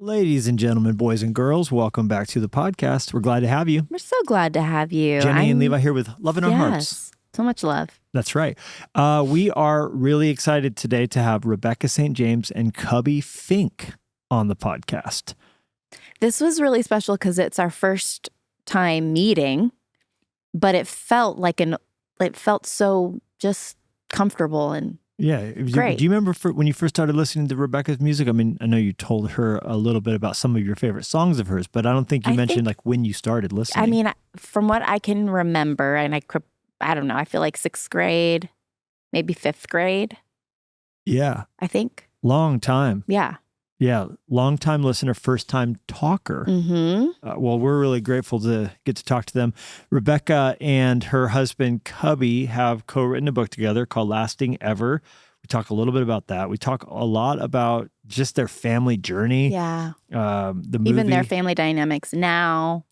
Ladies and gentlemen, boys and girls, welcome back to the podcast. We're glad to have you. We're so glad to have you. Jennie and Levi here with love in our hearts. So much love. That's right. We are really excited today to have Rebecca St. James and Cubbie Fink on the podcast. This was really special because it's our first time meeting, but it felt so just comfortable and great. Do you remember when you first started listening to Rebecca's music? I mean, I know you told her a little bit about some of your favorite songs of hers, but I don't think you mentioned like when you started listening. I mean, from what I can remember, and I don't know, I feel like 6th grade, maybe 5th grade. Yeah. I think. Long time. Yeah. Yeah. Long time listener, first time talker. Mm-hmm. Well, we're really grateful to get to talk to them. Rebecca and her husband, Cubbie, have co-written a book together called Lasting Ever. We talk a little bit about that. We talk a lot about just their family journey. Yeah. The movie. Even their family dynamics now.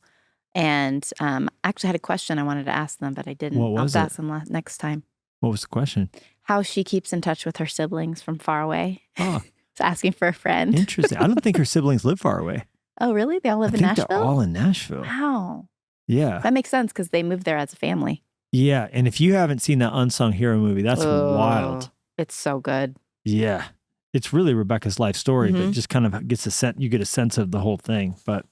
And I actually had a question I wanted to ask them, but I didn't. What was I'll ask them next time. What was the question? How she keeps in touch with her siblings from far away. Oh. Asking for a friend. Interesting. I don't think her siblings live far away. Oh, really? They all live in Nashville? They're all in Nashville. Wow. Yeah. That makes sense because they moved there as a family. Yeah. And if you haven't seen that Unsung hero movie, that's wild. It's so good. Yeah. It's really Rebecca's life story, but just kind of gets you get a sense of the whole thing. But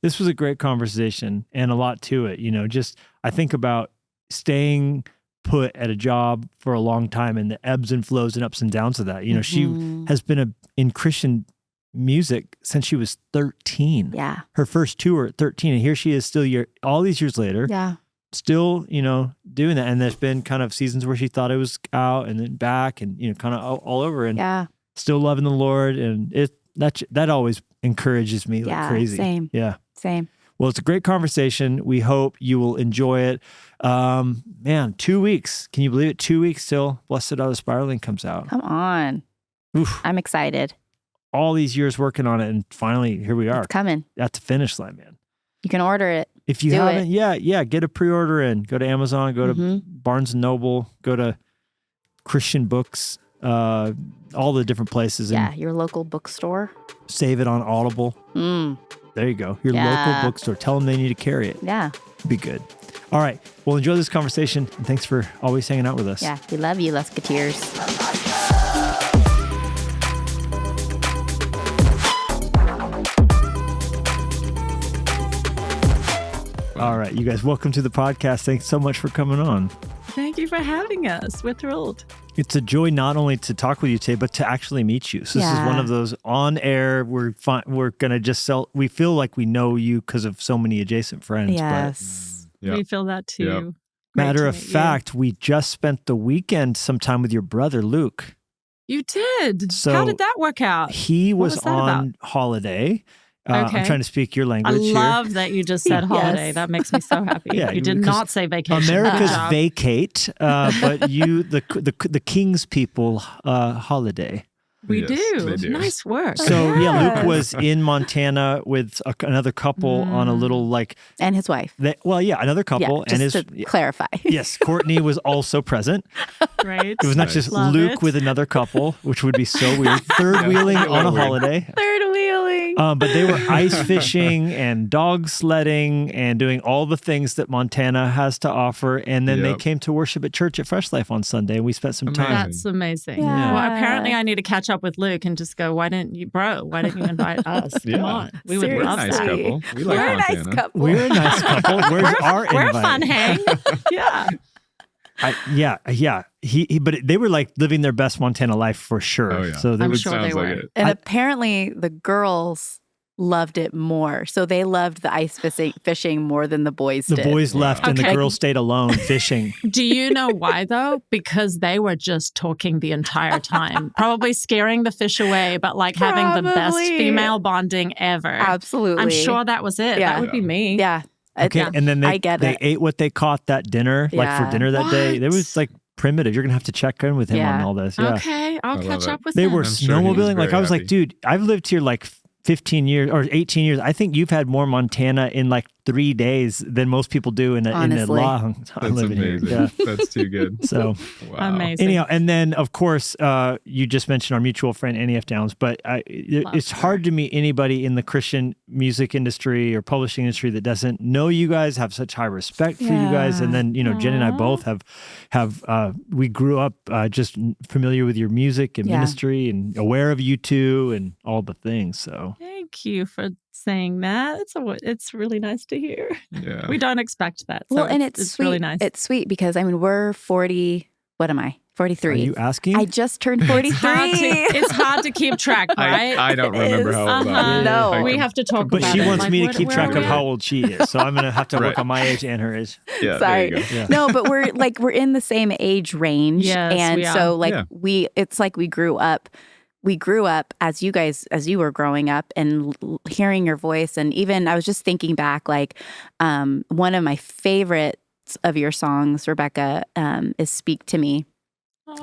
this was a great conversation and a lot to it. You know, just I think about staying put at a job for a long time and the ebbs and flows and ups and downs of that. You know, she has been in Christian music since she was 13. Yeah. Her first tour at 13. And here she is still all these years later. Yeah. Still, doing that. And there's been kind of seasons where she thought it was out and then back and, kind of all over and still loving the Lord. And that always encourages me like crazy. Same. Yeah. Same. Well, it's a great conversation. We hope you will enjoy it. Man, 2 weeks. Can you believe it? 2 weeks till Blessed Are the Spiraling comes out. Come on. Oof. I'm excited. All these years working on it, and finally, here we are. It's coming. At the finish line, man. You can order it. If you haven't, get a pre-order in. Go to Amazon, go to Barnes & Noble, go to Christian Books, all the different places. Yeah, your local bookstore. Save it on Audible. There you go. Your local bookstore. Tell them they need to carry it. Yeah. Be good. All right. Well, enjoy this conversation. And thanks for always hanging out with us. Yeah. We love you, Lusketeers. All right. You guys, welcome to the podcast. Thanks so much for coming on. Thank you for having us. We're thrilled. It's a joy not only to talk with you today, but to actually meet you. So this is one of those on air. We're going to just we feel like we know you because of so many adjacent friends. Yes. But we feel that too. Yep. Matter of fact, we just spent the weekend sometime with your brother, Luke. You did. So how did that work out? He was on holiday. Okay. I'm trying to speak your language here. I love that you just said holiday. Yes. That makes me so happy. You did not say vacation. America's vacate, but you, the King's people, holiday. We do. Nice work. So Luke was in Montana with another couple on a little and his wife. Another couple and his. To clarify. Yes, Courtney was also present. Right. It was not just Luke with another couple, which would be so weird. Third wheeling on a holiday. Third wheeling. But they were ice fishing and dog sledding and doing all the things that Montana has to offer. And then they came to worship at church at Fresh Life on Sunday, and we spent some time. That's amazing. Yeah. Well, apparently I need to catch up with Luke and just go, why didn't you invite us? Come on. We would love nice that. couple. We like We're a Montana. nice couple. We're a nice couple. Where's our invite? We're a fun hang. Yeah. But they were like living their best Montana life for sure. Oh, yeah. So I'm sure they were. Like And apparently the girls loved it more. So they loved the ice fishing more than the boys did. The boys left and the girls stayed alone fishing. Do you know why, though? Because they were just talking the entire time. Probably scaring the fish away, but having the best female bonding ever. Absolutely. I'm sure that was it. Yeah. That would be me. Yeah. Okay, and then they ate what they caught that dinner, for dinner that day. It was primitive. You're going to have to check in with him on all this. Yeah. Okay, I'll catch up with They him. were snowmobiling. I was like, dude, I've lived here 15 years or 18 years. I think you've had more Montana in 3 days than most people do in a long time. That's amazing. Yeah. That's too good. So amazing. Anyhow, and then of course, you just mentioned our mutual friend Annie F. Downs, but it's hard to meet anybody in the Christian music industry or publishing industry that doesn't know you guys, have such high respect for you guys. And then, Jennie and I both have we grew up just familiar with your music and ministry and aware of you two and all the things. So thank you for saying that. It's really nice to hear. Yeah. We don't expect that. So well, and it's sweet. Really nice. It's sweet because we're 40. What am I? 43. Are you asking? I just turned 43. It's hard to keep track, right? I don't remember how old I am. No. We have to talk about it. But she wants me to What- keep where track are of we how at? old she is. So I'm going to have to work on my age and her age. Yeah, Sorry. there you go. Yeah. No, but we're in the same age range. Yes, and we are. so Yeah. it's like we grew up as you were growing up and hearing your voice. And even I was just thinking back, one of my favorites of your songs, Rebecca, is Speak to Me.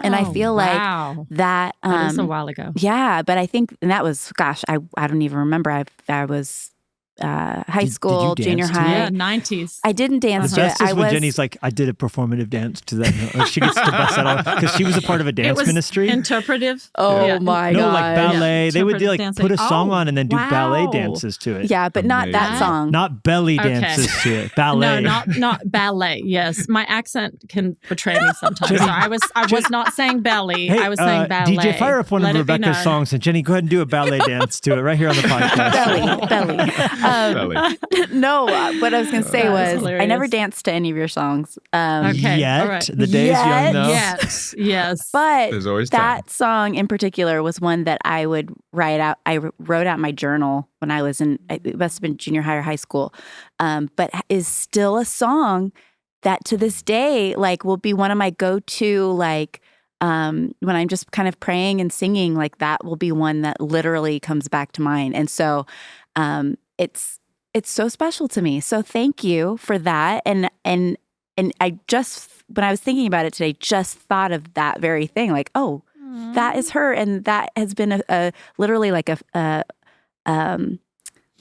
And I feel wow. that That is a while ago. yeah, but I think, and that was, gosh, I don't even remember. I was high school, did you junior dance to high. Yeah, 90s. I didn't dance The to it. best is I when was Jennie's like, I did a performative dance to that. Like, she gets to bust that out because she was a part of a It dance was ministry. interpretive. oh Yeah. my No, god, like ballet. Yeah, They would interpretive like dancing. put a song Oh, on and then do ballet wow. dances to it. yeah, but not that Amazing. song. Not belly Okay. dances to it. Ballet. No, not ballet. Yes, my accent can betray me sometimes. So I was not saying belly. Hey, I was saying ballet. DJ, fire up one Let of it be Rebecca's known. songs and Jennie, go ahead and do a ballet dance to it right here on the podcast. belly. Belly. No, what I was going to say That is was I hilarious. never danced to any of your songs. Okay, Yet, all right. the day is young Yet. though. Yes. But There's always time. that song in particular was one that I would write out. I wrote out my journal when I was it must have been junior high or high school, but is still a song that to this day, will be one of my go-to, when I'm just kind of praying and singing, that will be one that literally comes back to mind. And so it's so special to me. So thank you for that. And I just, when I was thinking about it today, just thought of that very thing. That is her. And that has been a literally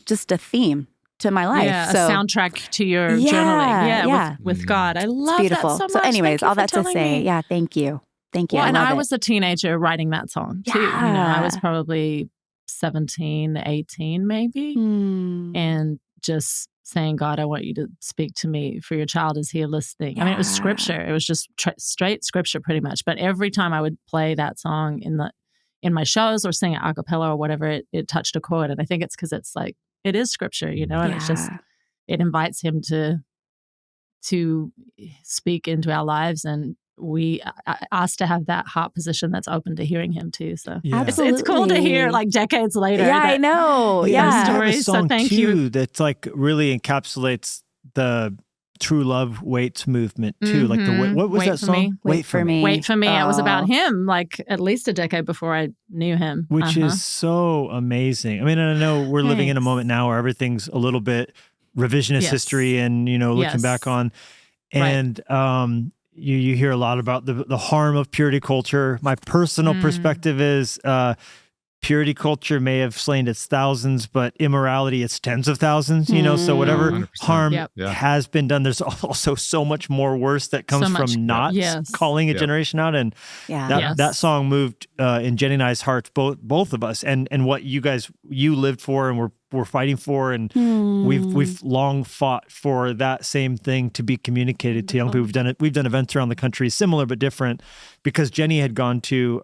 just a theme to my life. Yeah, so a soundtrack to your Yeah, journaling. yeah. With God. I love beautiful. that so much. So anyways, Thank you all for that to telling say, me. yeah, thank you. Thank you. Well, and love I it. was a teenager writing that song too. I was probably 17, 18 maybe. And just saying, God, I want you to speak to me, for your child is here listening. I mean, it was scripture. It was just straight scripture pretty much. But every time I would play that song in my shows or sing it a cappella or whatever, it touched a chord. And I think it's because it's it is scripture, and it's just, it invites him to speak into our lives, and we asked to have that heart position that's open to hearing him too. So Yeah. it's cool to hear decades later. Yeah, I know. I Yeah. have a stories, so song thank too you. that's really encapsulates the True Love Waits movement too. What was Wait that for song? Me. Wait for me. Wait for me. It was about Oh. him, at least a decade before I knew him. Which is so amazing. I mean, I know we're living in a Thanks. moment now where everything's a little bit revisionist Yes. history and, looking Yes. back on. Right. And you hear a lot about the harm of purity culture. My personal perspective is purity culture may have slain its thousands, but immorality its tens of thousands, so whatever 100%. harm Yep. Yeah. has been done, there's also so much more worse that comes So much- from not yes. calling a Yep. generation out. And Yeah. Yes. that song moved in Jennie and I's hearts, both of us, and what you lived for and we're fighting for, and we've long fought for that same thing to be communicated to young people. We've done events around the country, similar but different, because Jennie had gone to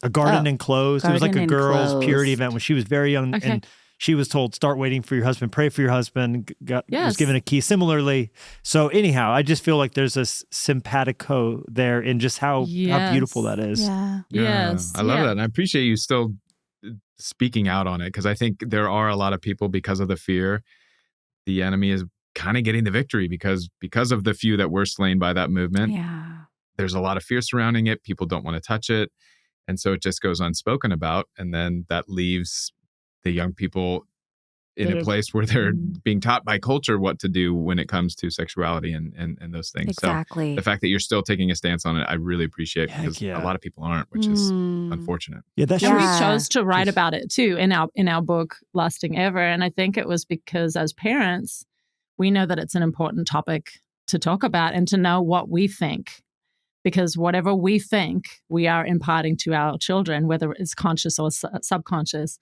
a garden enclosed. It was like a Garden girls' Enclosed. purity event when she was very young, Okay. and she was told, start waiting for your husband, pray for your husband, was Yes. given a key similarly. So anyhow, I just feel like there's a simpatico there in just how beautiful that is. Yeah. Yes. I love Yeah. that. And I appreciate you still speaking out on it, because I think there are a lot of people, because of the fear, the enemy is kind of getting the victory because of the few that were slain by that movement. Yeah. There's a lot of fear surrounding it. People don't want to touch it. And so it just goes unspoken about. And then that leaves the young people in a place where they're being taught by culture what to do when it comes to sexuality and those things. Exactly. So the fact that you're still taking a stance on it, I really appreciate, because a lot of people aren't, which is unfortunate. Yeah, that's And we chose to write about it too in our book, Lasting Ever. And I think it was because as parents, we know that it's an important topic to talk about and to know what we think. Because whatever we think, we are imparting to our children, whether it's conscious or subconscious.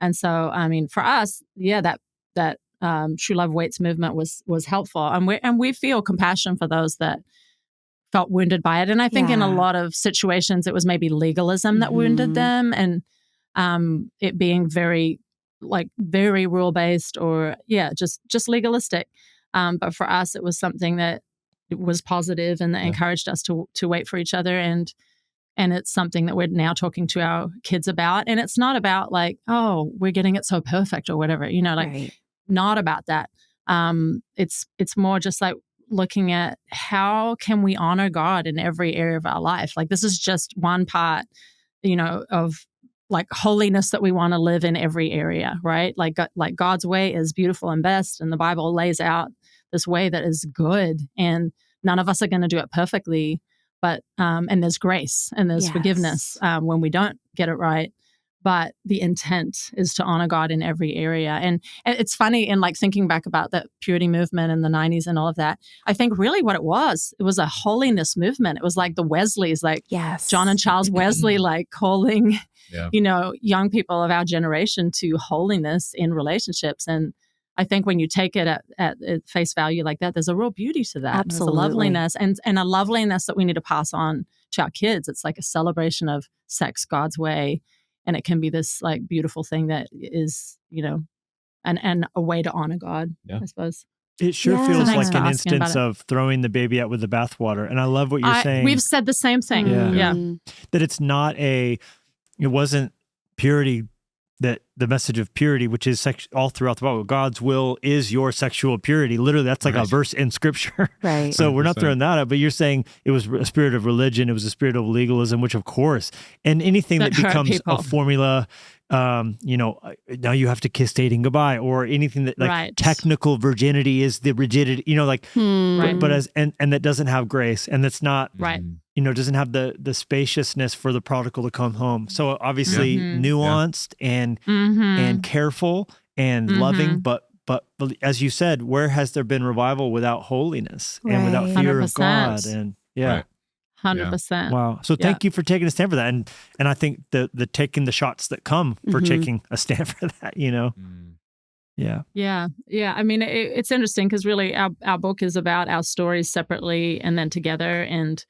And so, I mean, for us, that True Love Waits movement was helpful, and we feel compassion for those that felt wounded by it. And I think in a lot of situations, it was maybe legalism that wounded them, and it being very rule based or just legalistic. But for us, it was something that was positive and that encouraged us to wait for each other, and it's something that we're now talking to our kids about. And it's not about like, oh, we're getting it so perfect or whatever, not about that. It's more just like looking at how can we honor God in every area of our life. Like this is just one part, of like holiness that we want to live in every area, right? Like God's way is beautiful and best, and the Bible lays out this way that is good, and none of us are going to do it perfectly. But and there's grace and there's forgiveness when we don't get it right. But the intent is to honor God in every area. And it's funny, in like thinking back about that purity movement in the 90s and all of that, I think really what it was a holiness movement. It was like the Wesleys, like John and Charles Wesley, like calling, young people of our generation to holiness in relationships. And I think when you take it at face value like that, there's a real beauty to that. Absolutely. There's a loveliness and a loveliness that we need to pass on to our kids. It's like a celebration of sex God's way. And it can be this like beautiful thing that is, and a way to honor God, I suppose. It sure feels like an instance of throwing the baby out with the bathwater. And I love what you're saying. We've said the same thing. Yeah. That it's not it wasn't purity, that the message of purity, which is all throughout the Bible, God's will is your sexual purity. Literally, that's like a verse in Scripture. Right. So we're not throwing that out, but you're saying it was a spirit of religion, it was a spirit of legalism, which of course, and anything that becomes a formula, now you have to kiss dating goodbye, or anything that like technical virginity is the rigidity, but as and that doesn't have grace, and that's not doesn't have the spaciousness for the prodigal to come home. So obviously nuanced and careful and loving, but as you said, where has there been revival without holiness and without fear 100%. Of God? And 100%. Wow. So thank you for taking a stand for that. And I think the taking the shots that come for taking a stand for that, Yeah. I mean, it's interesting because really our book is about our stories separately and then together, and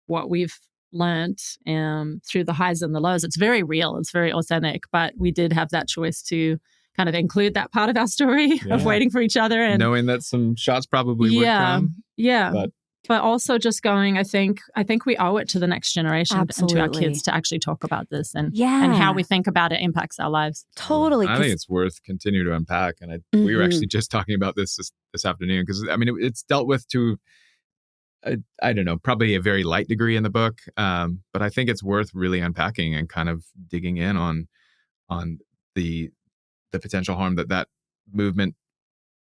what we've learned through the highs and the lows. It's very real. It's very authentic, but we did have that choice to kind of include that part of our story of waiting for each other, and knowing that some shots probably would come. But also just going, I think we owe it to the next generation and to our kids to actually talk about this and how we think about it impacts our lives. Totally. I think it's worth continuing to unpack. And we were actually just talking about this afternoon, because I mean, it's dealt with to, I don't know, probably a very light degree in the book. But I think it's worth really unpacking and kind of digging in on the potential harm that movement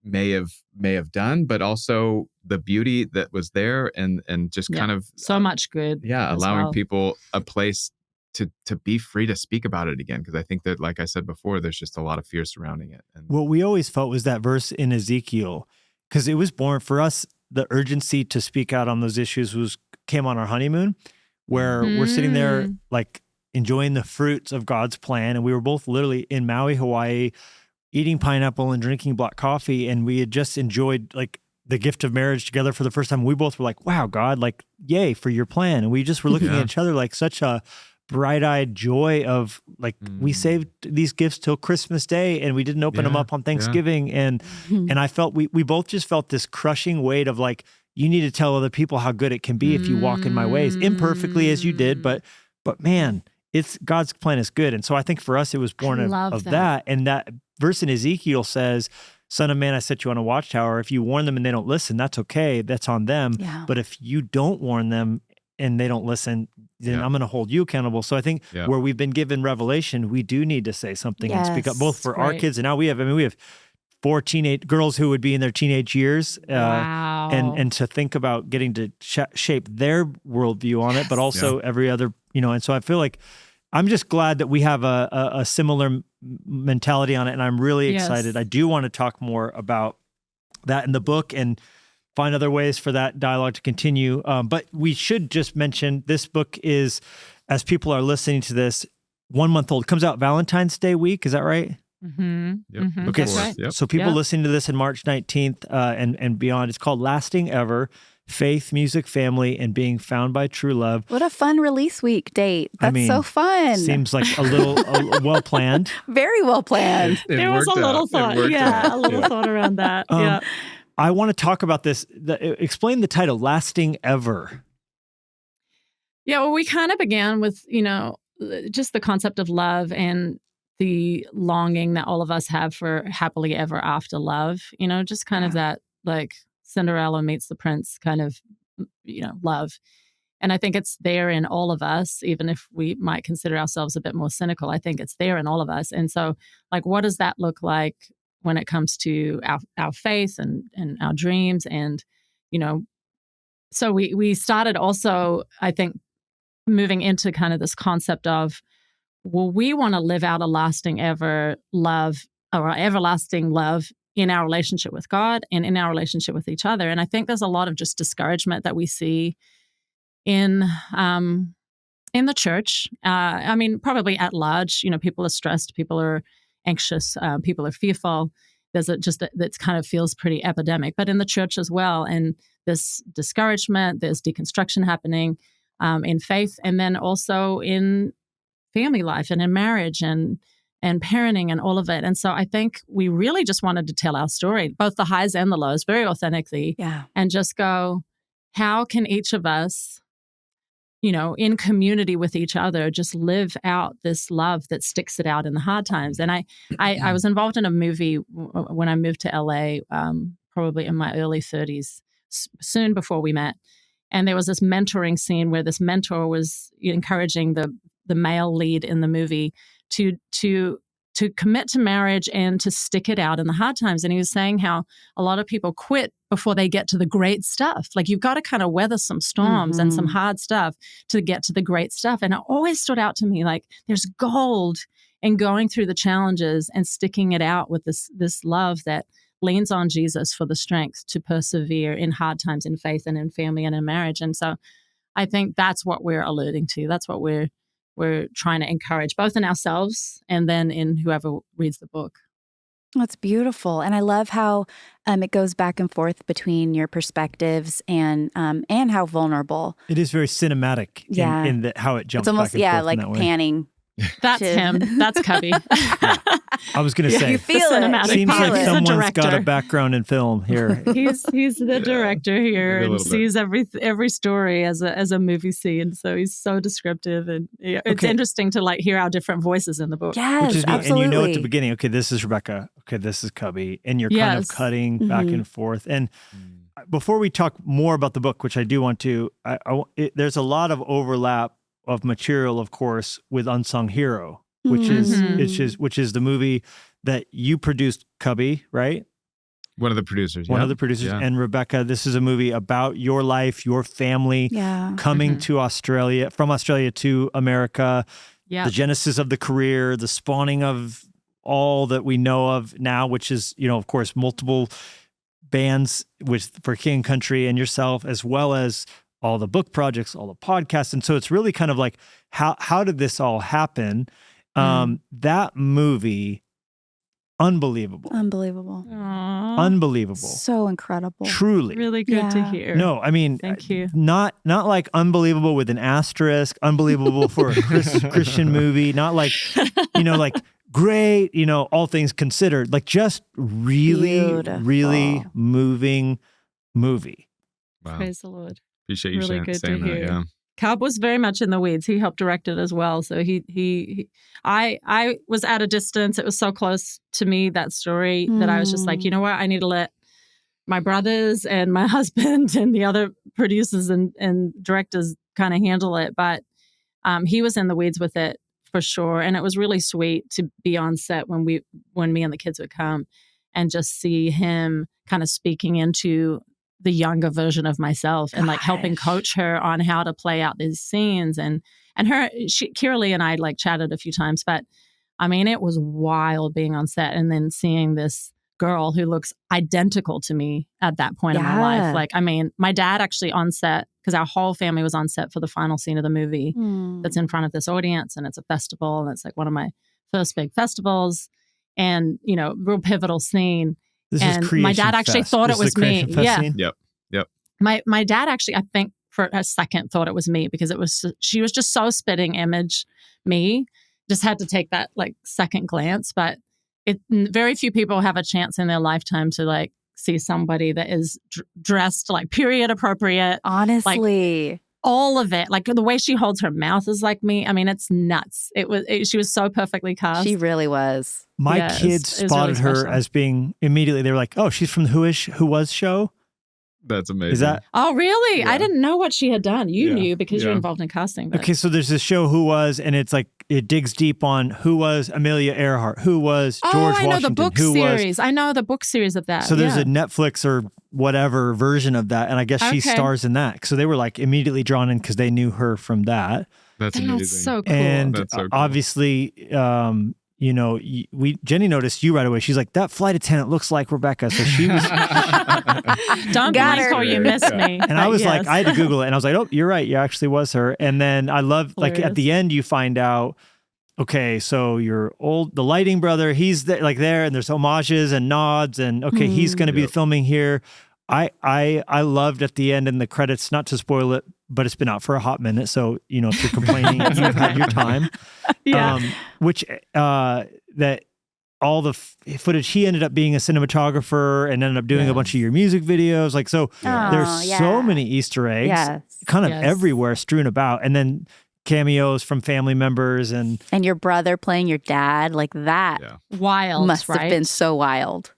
may have done, but also the beauty that was there, and just kind of so much good. Allowing people a place to be free to speak about it again. Because I think that, like I said before, there's just a lot of fear surrounding it. And what we always felt was that verse in Ezekiel, because it was born for us. The urgency to speak out on those issues came on our honeymoon, where we're sitting there like enjoying the fruits of God's plan, and we were both literally in Maui, Hawaii, eating pineapple and drinking black coffee, and we had just enjoyed like the gift of marriage together for the first time. We both were like, wow, God, like, yay for your plan. And we just were looking at each other like such a bright-eyed joy of like, we saved these gifts till Christmas Day and we didn't open them up on Thanksgiving. And I felt, we both just felt this crushing weight of like, you need to tell other people how good it can be if you walk in my ways, imperfectly as you did, but man, it's God's plan is good. And so I think for us, it was born of that. And that verse in Ezekiel says, Son of man, I set you on a watchtower. If you warn them and they don't listen, that's okay. That's on them. Yeah. But if you don't warn them and they don't listen, then I'm going to hold you accountable. So I think where we've been given revelation, we do need to say something and speak up, both for our kids and now we have for teenage girls who would be in their teenage years. Wow. And to think about getting to shape their worldview on it, but also every other, and so I feel like I'm just glad that we have a similar mentality on it. And I'm really excited. I do want to talk more about that in the book and find other ways for that dialogue to continue. But we should just mention this book is, as people are listening to this, 1 month old. It comes out Valentine's Day week. Is that right? Mm-hmm. Yep. Mm-hmm. Okay. That's right. So people listening to this in March 19th and beyond, it's called Lasting Ever: Faith, Music, Family, and Being Found by True Love. What a fun release week date. That's so fun. Seems like a little well planned. Very well planned. There was a little thought. Yeah, a little thought around that. I want to talk about this. Explain the title, Lasting Ever. Yeah, well, we kind of began with, just the concept of love and the longing that all of us have for happily ever after love, just kind of that like Cinderella meets the prince kind of, love. And I think it's there in all of us, even if we might consider ourselves a bit more cynical. I think it's there in all of us. And so, like, what does that look like when it comes to our faith and our dreams? And, so we started also, I think, moving into kind of this concept of, well, we want to live out a lasting ever love or everlasting love in our relationship with God and in our relationship with each other. And I think there's a lot of just discouragement that we see in the church. I mean, probably at large, people are stressed, people are anxious, people are fearful. There's that kind of feels pretty epidemic, but in the church as well. And this discouragement, there's deconstruction happening in faith, and then also in family life and in marriage and parenting and all of it. And so I think we really just wanted to tell our story, both the highs and the lows, very authentically, and just go, how can each of us, in community with each other, just live out this love that sticks it out in the hard times. And I was involved in a movie when I moved to LA, probably in my early 30s, soon before we met. And there was this mentoring scene where this mentor was encouraging the male lead in the movie to commit to marriage and to stick it out in the hard times. And he was saying how a lot of people quit before they get to the great stuff. Like, you've got to kind of weather some storms and some hard stuff to get to the great stuff. And it always stood out to me, like, there's gold in going through the challenges and sticking it out with this love that leans on Jesus for the strength to persevere in hard times, in faith and in family and in marriage. And so I think that's what we're alluding to. That's what we're trying to encourage, both in ourselves and then in whoever reads the book. That's beautiful. And I love how it goes back and forth between your perspectives and how vulnerable. It is very cinematic in how it jumps it's almost, back and forth like in that way. panning. That's him. That's Cubbie. I was going to say, you feel it. Seems like it. someone's got a background in film here. He's the director here and sees every story as a movie scene. So he's so descriptive, and it's interesting to like hear our different voices in the book. Yes, absolutely. And at the beginning, okay, this is Rebecca. Okay, this is Cubbie, and you're kind of cutting back and forth. And before we talk more about the book, which I do want to, there's a lot of overlap of material, of course, with Unsung Hero, which is the movie that you produced, Cubbie, right? One of the producers. One of the producers. Yeah. And Rebecca, this is a movie about your life, your family coming to Australia, from Australia to America, the genesis of the career, the spawning of all that we know of now, which is, of course, multiple bands for King & Country and yourself, as well as all the book projects, all the podcasts. And so it's really kind of like, how did this all happen? That movie, unbelievable. Aww. Unbelievable. So incredible. Truly. Really good to hear. No, I mean, thank you. Not like unbelievable with an asterisk, unbelievable for a Christian movie, not like, like great, all things considered, like just really, really moving movie. Wow. Praise the Lord. Appreciate you really saying that. Yeah. Cub was very much in the weeds. He helped direct it as well. So I was at a distance. It was so close to me, that story, that I was just like, you know what? I need to let my brothers and my husband and the other producers and directors kind of handle it. But he was in the weeds with it for sure. And it was really sweet to be on set when me and the kids would come and just see him kind of speaking into the younger version of myself and like helping coach her on how to play out these scenes. And Kira Lee and I like chatted a few times, but I mean, it was wild being on set and then seeing this girl who looks identical to me at that point in my life. Like, I mean, my dad actually on set, because our whole family was on set for the final scene of the movie that's in front of this audience, and it's a festival, and it's like one of my first big festivals, and, you know, real pivotal scene. This and is my dad actually thought it was me. Yep. My dad actually, I think for a second thought it was me, because she was just so spitting image me. Just had to take that like second glance, but very few people have a chance in their lifetime to like see somebody that is dressed like period appropriate. Honestly. Like, all of it, like the way she holds her mouth is like me. I mean, it's nuts. She was so perfectly cast. She really was. My kids spotted her as being immediately. They were like, "Oh, she's from the Who Was show." That's amazing. Is that? Oh, really? Yeah. I didn't know what she had done. You knew because you're involved in casting. But. Okay, so there's this show Who Was, and it's like it digs deep on who was Amelia Earhart, who was George Washington, I know the book series. I know the book series of that. So there's a Netflix or whatever version of that, and I guess she stars in that. So they were like immediately drawn in because they knew her from that. That's amazing. That's so cool. And That's so cool. obviously, you know, Jennie noticed you right away. She's like, that flight attendant looks like Rebecca. So she was. Don't blink or you miss me. And I was like, I had to Google it, and I was like, oh, you're right. You actually was her. And then I love, like at the end, you find out, okay, so your the lighting brother, he's there, and there's homages and nods, and okay, he's going to be filming here. I loved at the end in the credits, not to spoil it, but it's been out for a hot minute. So, you know, if you're complaining, you've had your time. That all the footage, he ended up being a cinematographer and ended up doing a bunch of your music videos. Like, so there's so many Easter eggs kind of everywhere strewn about. And then cameos from family members and your brother playing your dad, like that. Wild, must have been so wild.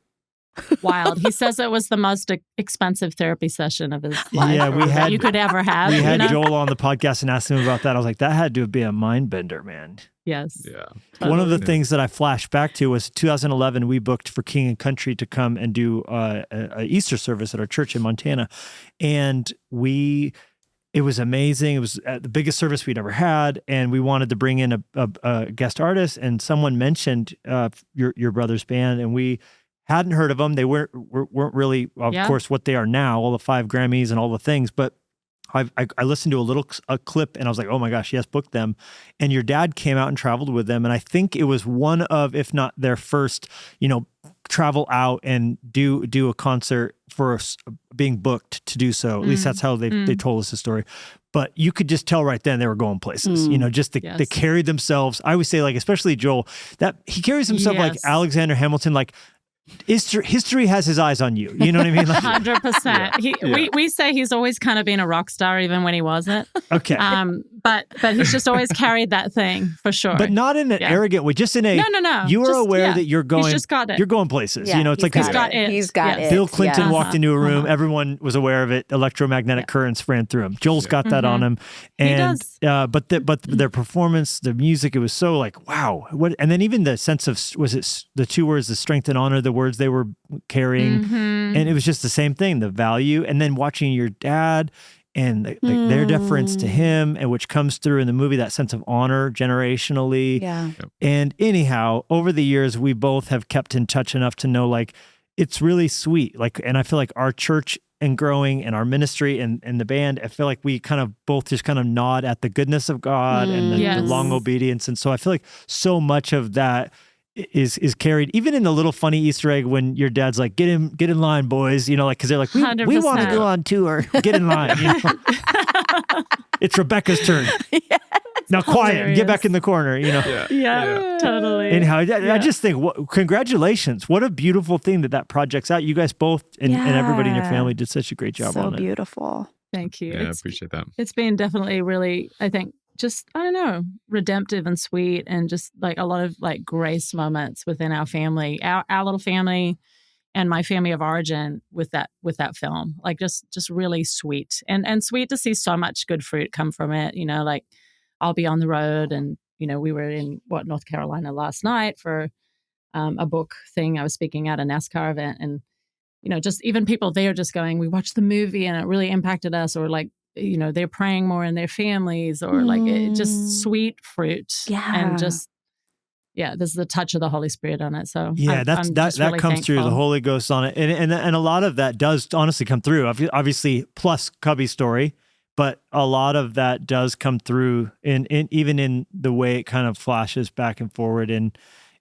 Wild. He says it was the most expensive therapy session of his life. Yeah, you could ever have. We had Joel on the podcast and asked him about that. I was like, that had to be a mind bender, man. Yes. Yeah. Totally. One of the things that I flashed back to was 2011. We booked for King and Country to come and do a Easter service at our church in Montana, and it was amazing. It was the biggest service we'd ever had, and we wanted to bring in a guest artist. And someone mentioned your brother's band, and we hadn't heard of them. They weren't really, of course, what they are now, all the 5 Grammys and all the things. But I listened to a clip, and I was like, oh my gosh, yes, booked them. And your dad came out and traveled with them. And I think it was one of, if not their first, you know, travel out and do a concert for us being booked to do so. At least that's how they told us the story. But you could just tell right then they were going places, you know, just they carried themselves. I always say, like, especially Joel, that he carries himself like Alexander Hamilton, like, history has his eyes on you. You know what I mean? Like, 100%. We say he's always kind of been a rock star, even when he wasn't. Okay. But he's just always carried that thing for sure. But not in an arrogant way. Just in a no. You are aware that you're going. He's just got it. You're going places. Yeah, you know, it's like he's got it. Bill Clinton walked into a room. Everyone was aware of it. Electromagnetic currents ran through him. Joel's got that on him. And he does. but their performance, the music, it was so like, wow. What? And then even the sense of, was it the 2 words, the strength and honor, the words they were carrying, and it was just the same thing, the value. And then watching your dad and their deference to him, and which comes through in the movie, that sense of honor generationally. And anyhow, over the years, we both have kept in touch enough to know, like, it's really sweet. Like, and I feel like our church and growing and our ministry and the band, I feel like we kind of both just kind of nod at the goodness of God and the long obedience. And so I feel like so much of that is carried even in the little funny Easter egg when your dad's like, get in line, boys, you know, like, because they're like, we want to go on tour, get in line, you know? It's Rebecca's turn. Now quiet, hilarious. Get back in the corner, you know. Yeah. Totally. Anyhow, I just think, congratulations, what a beautiful thing that project's out. You guys both and everybody in your family did such a great job on it. So beautiful. Thank you. Yeah, I appreciate that. It's been definitely really, I think, just, I don't know, redemptive and sweet, and just like a lot of like grace moments within our family, our little family and my family of origin with that film. Like just really sweet and sweet to see so much good fruit come from it. You know, like I'll be on the road, and, you know, we were in North Carolina last night for a book thing. I was speaking at a NASCAR event, and just even people there just going, we watched the movie and it really impacted us, or like, they're praying more in their families, or like it just sweet fruit. And just, there's the touch of the Holy Spirit on it. So yeah, I'm that really comes thankful. through, the Holy Ghost on it. And a lot of that does honestly come through, obviously, plus Cubbie's story, but a lot of that does come through in even in the way it kind of flashes back and forward in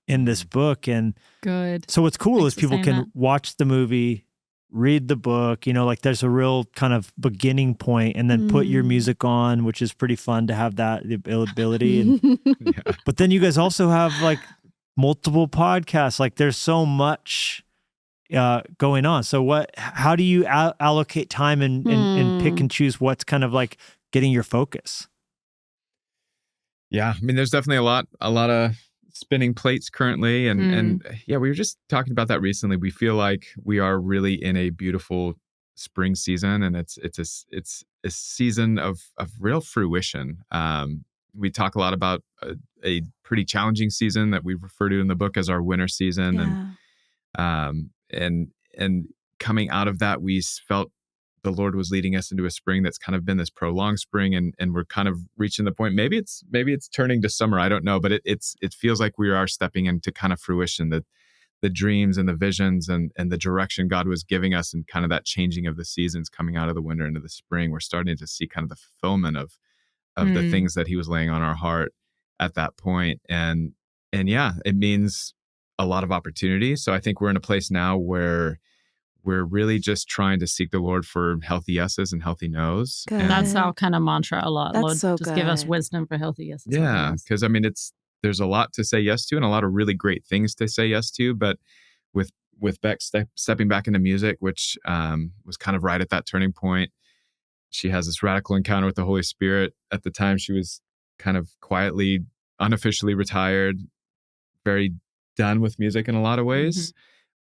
this book. And good. So what's cool Thanks is people for can saying that. watch the movie, read the book, like there's a real kind of beginning point, and then put your music on, which is pretty fun to have that ability. And, but then you guys also have like multiple podcasts. Like there's so much going on. So how do you allocate time and pick and choose what's kind of like getting your focus? Yeah, I mean, there's definitely a lot of spinning plates currently, and we were just talking about that recently. We feel like we are really in a beautiful spring season, and it's a season of real fruition. We talk a lot about a pretty challenging season that we refer to in the book as our winter season, and coming out of that, we felt the Lord was leading us into a spring that's kind of been this prolonged spring, and we're kind of reaching the point. Maybe it's turning to summer. I don't know, but it feels like we are stepping into kind of fruition, the dreams and the visions and the direction God was giving us, and kind of that changing of the seasons coming out of the winter into the spring. We're starting to see kind of the fulfillment of the things that He was laying on our heart at that point. And it means a lot of opportunity. So I think we're in a place now where we're really just trying to seek the Lord for healthy yeses and healthy nos. Good. And That's our kind of mantra a lot. That's Lord, so just give us good. wisdom for healthy yeses. yeah, because I mean, there's a lot to say yes to, and a lot of really great things to say yes to. But with Beck stepping back into music, which was kind of right at that turning point, she has this radical encounter with the Holy Spirit. At the time, she was kind of quietly, unofficially retired, very done with music in a lot of ways,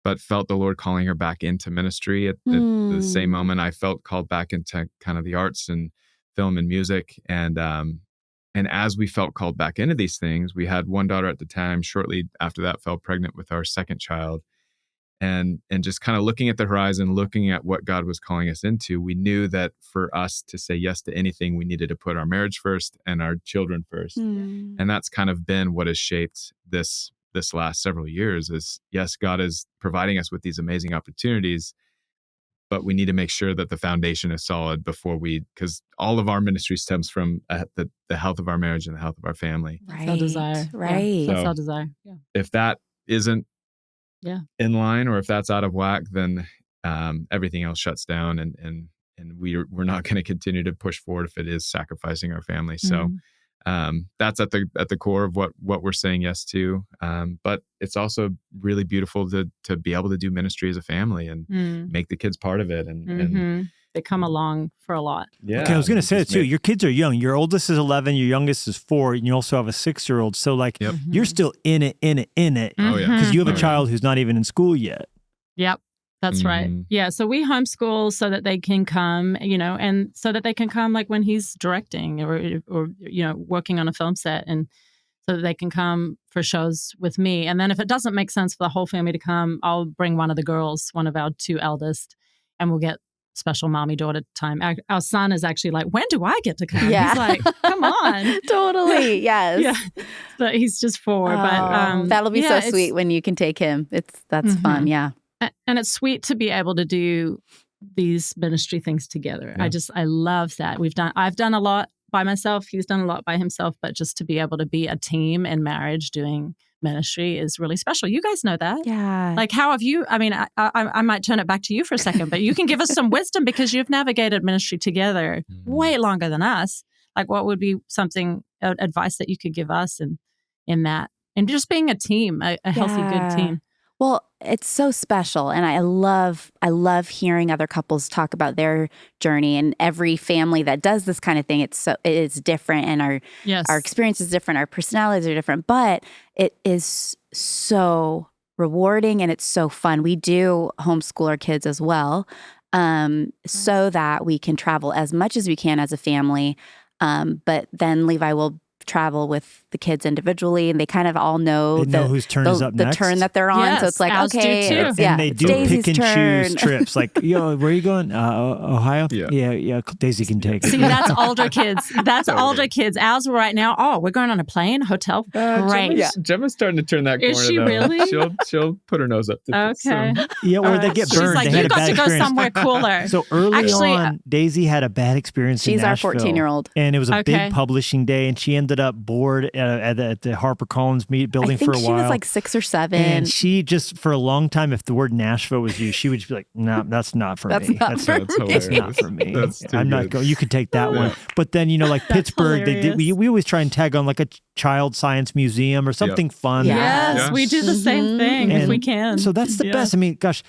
but felt the Lord calling her back into ministry. At the same moment, I felt called back into kind of the arts and film and music. And as we felt called back into these things, we had one daughter at the time. Shortly after that, fell pregnant with our second child. And just kind of looking at the horizon, looking at what God was calling us into, we knew that for us to say yes to anything, we needed to put our marriage first and our children first. And that's kind of been what has shaped this last several years. Is yes, God is providing us with these amazing opportunities, but we need to make sure that the foundation is solid before because all of our ministry stems from the health of our marriage and the health of our family. Right. That's our desire. Right. Yeah, that's So our desire. Yeah. If that isn't in line, or if that's out of whack, then everything else shuts down, and we're not going to continue to push forward if it is sacrificing our family. So that's at the core of what we're saying yes to. But it's also really beautiful to be able to do ministry as a family and make the kids part of it. And they come along for a lot. Okay, I was going to say that too. Your kids are young. Your oldest is 11, your youngest is 4, and you also have a 6-year-old. So like you're still in it. Oh yeah, because you have a child who's not even in school yet. Yep. That's right. Yeah. So we homeschool so that they can come, and so that they can come like when he's directing or working on a film set, and so that they can come for shows with me. And then if it doesn't make sense for the whole family to come, I'll bring one of the girls, one of our 2 eldest, and we'll get special mommy-daughter time. Our son is actually like, when do I get to come? Yeah. He's like, come on. Totally. Yes. Yeah. But he's just 4. But that'll be so sweet when you can take him. That's fun. Yeah. And it's sweet to be able to do these ministry things together. Yeah. I love that. I've done a lot by myself. He's done a lot by himself, but just to be able to be a team in marriage doing ministry is really special. You guys know that. Yeah. Like, how have you, I mean, I might turn it back to you for a second, but you can give us some wisdom because you've navigated ministry together way longer than us. Like, what would be something, advice that you could give us in that? And just being a team, a healthy, good team. Well, it's so special, and I love hearing other couples talk about their journey. And every family that does this kind of thing, it is different, and our experience is different, our personalities are different, but it is so rewarding and it's so fun. We do homeschool our kids as well, so that we can travel as much as we can as a family. But then Levi will travel with the kids individually, and they kind of all know whose turn is up the next. turn that they're on. Yes, So it's like, ours do okay, too. And they do Daisy's pick and turn. choose trips. Like, where are you going? Ohio? Yeah. Daisy can take it. See, that's older kids. That's older kids. Ours right now, we're going on a plane, hotel. Great. Gemma's starting to turn that corner. Is she though. really? She'll put her nose up to Okay. Yeah, or they get She's burned. like, They had you a got bad to go experience. somewhere cooler. So early Actually, on, Daisy had a bad experience in She's our Nashville. 14-year-old. And it was a Okay. big publishing day, and she ended up bored at the HarperCollins building I think for a she while. was like 6 or 7. And she just, for a long time, if the word Nashville was used, she would just be like, no, that's not for That's me. not That's for that's me. not for me. That's too I'm not good. going. You could take that one. But then, like Pittsburgh, we always try and tag on like a child science museum or something fun. Yeah. Yes, we do the same thing if we can. So that's the best. I mean, gosh,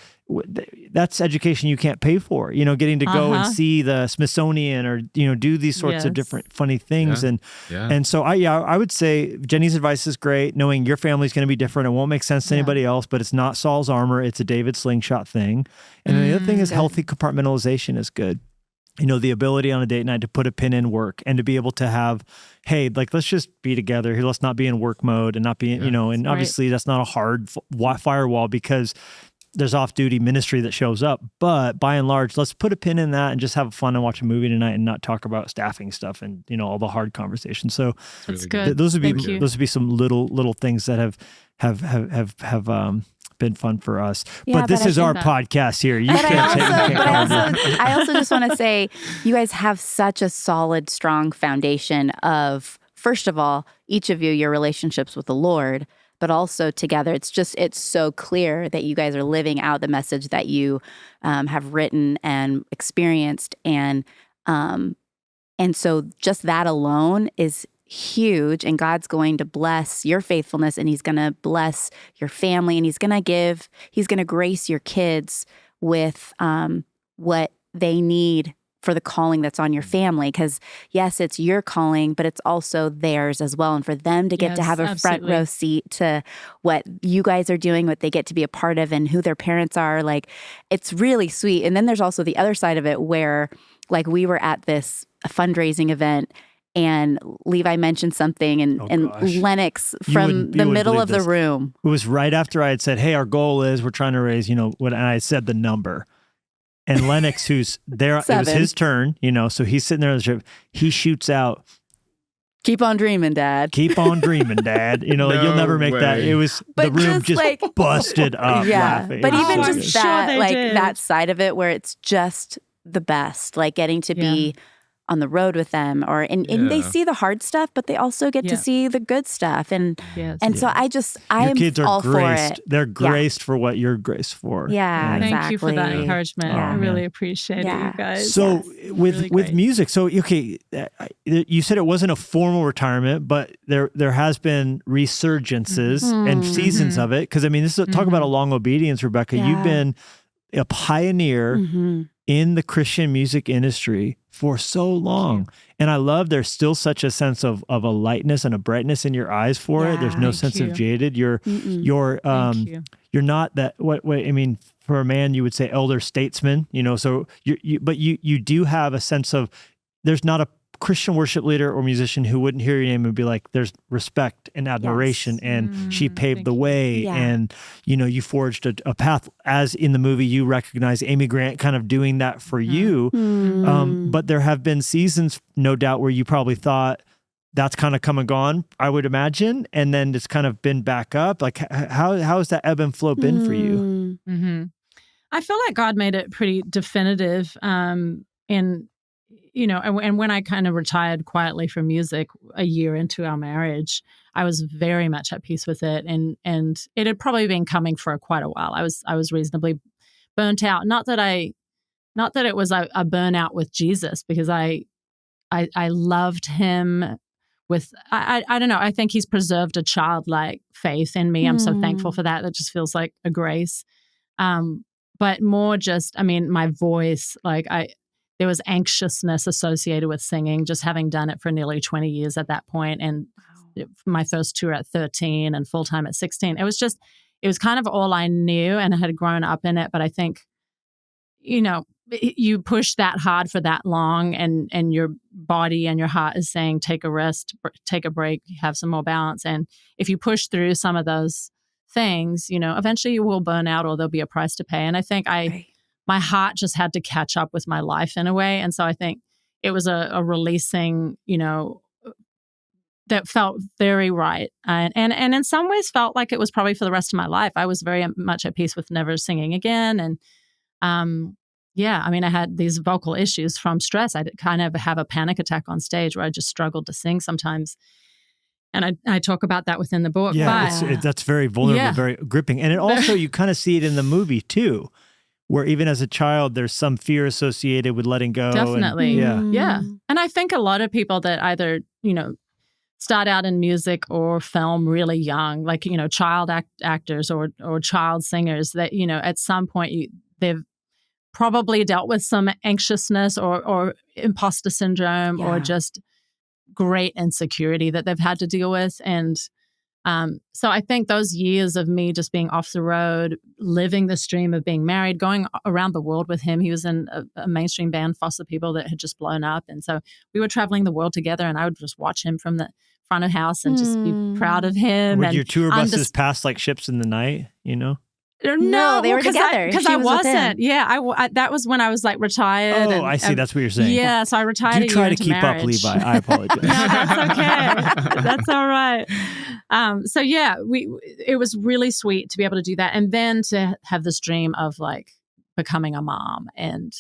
that's education you can't pay for. Getting to go and see the Smithsonian or do these sorts of different funny things. And so I would say Jennie's advice is great. Knowing your family's going to be different, it won't make sense to anybody else. But it's not Saul's armor; it's a David slingshot thing. And then the other thing is healthy compartmentalization is good. The ability on a date night to put a pin in work and to be able to have, hey, like, let's just be together here. Let's not be in work mode and not be, and obviously that's not a hard firewall because there's off-duty ministry that shows up. But by and large, let's put a pin in that and just have fun and watch a movie tonight and not talk about staffing stuff and, all the hard conversations. So that's good. Those would be some little things that have been fun for us. Yeah, but this is our podcast here. You I also just want to say, you guys have such a solid, strong foundation of, first of all, each of you, your relationships with the Lord, but also together. It's so clear that you guys are living out the message that you have written and experienced. And so just that alone is huge, and God's going to bless your faithfulness, and he's going to bless your family, and he's going to grace your kids with what they need for the calling that's on your family. Because yes, it's your calling, but it's also theirs as well. And for them to get to have a front row seat to what you guys are doing, what they get to be a part of, and who their parents are, like, it's really sweet. And then there's also the other side of it where, like, we were at this fundraising event, and Levi mentioned something, and Lennox from the middle of the room. It was right after I had said, hey, our goal is we're trying to raise, and I said the number. And Lennox, who's there, 7. It was his turn, so he's sitting there on the trip. He shoots out, keep on dreaming, Dad. Keep on dreaming, Dad. No you'll never make way. that. It was, the room just like, busted up laughing. But even just that, did. that side of it where it's just the best, like getting to be on the road with them, and they see the hard stuff, but they also get to see the good stuff. And so I'm kids are all graced. for it. They're graced for what you're graced for. Yeah, exactly. Thank you for that encouragement. I really appreciate it, you guys. So with music, so okay, you said it wasn't a formal retirement, but there has been resurgences and seasons of it. Because I mean, this is talk about a long obedience, Rebecca. Yeah. You've been a pioneer in the Christian music industry for so long. And I love there's still such a sense of a lightness and a brightness in your eyes for it. There's no sense of jaded. You're not that I mean, for a man you would say elder statesman, so but you do have a sense of, there's not a Christian worship leader or musician who wouldn't hear your name and be like, there's respect and admiration, and she paved the way, and you forged a path, as in the movie you recognize Amy Grant kind of doing that for you. But there have been seasons, no doubt, where you probably thought that's kind of come and gone, I would imagine, and then it's kind of been back up. Like, how has that ebb and flow been for you? I feel like God made it pretty definitive and when I kind of retired quietly from music a year into our marriage, I was very much at peace with it, and it had probably been coming for quite a while. I was reasonably burnt out. Not that it was a burnout with Jesus, because I loved him with I don't know. I think he's preserved a childlike faith in me. I'm so thankful for that. That just feels like a grace. But more just, I mean, my voice, there was anxiousness associated with singing, just having done it for nearly 20 years at that point. And my first tour at 13 and full-time at 16. It was kind of all I knew, and I had grown up in it. But I think, you push that hard for that long, and your body and your heart is saying, take a rest, take a break, have some more balance. And if you push through some of those things, eventually you will burn out, or there'll be a price to pay. And I think my heart just had to catch up with my life in a way. And so I think it was a releasing, that felt very right. And in some ways felt like it was probably for the rest of my life. I was very much at peace with never singing again. And I had these vocal issues from stress. I kind of have a panic attack on stage where I just struggled to sing sometimes. And I talk about that within the book. Yeah, that's very vulnerable, very gripping. And it also, you kind of see it in the movie too, where even as a child, there's some fear associated with letting go. Definitely. Yeah. And I think a lot of people that either, start out in music or film really young, like, child actors or child singers that, at some point they've probably dealt with some anxiousness or imposter syndrome or just great insecurity that they've had to deal with. And so I think those years of me just being off the road, living this dream of being married, going around the world with him. He was in a mainstream band, Foster People, that had just blown up. And so we were traveling the world together, and I would just watch him from the front of house and just be proud of him. Would your tour buses pass like ships in the night, No, they were together. Because I wasn't. Yeah, that was when I was like retired. Oh, I see. That's what you're saying. Yeah, so I retired. You try to keep marriage. up, Levi. I apologize. No, that's okay. That's all right. So yeah, it was really sweet to be able to do that, and then to have this dream of like becoming a mom and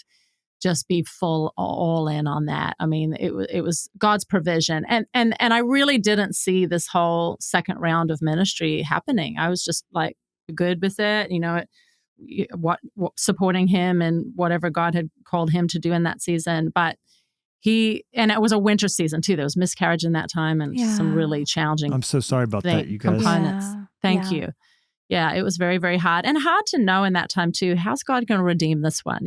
just be full all in on that. I mean, it was God's provision, and I really didn't see this whole second round of ministry happening. I was just like good with it, what supporting him and whatever God had called him to do in that season. But and it was a winter season too. There was miscarriage in that time and some really challenging. I'm so sorry about that, you guys. Components. Thank you. Yeah, it was very, very hard, and hard to know in that time too. How's God going to redeem this one?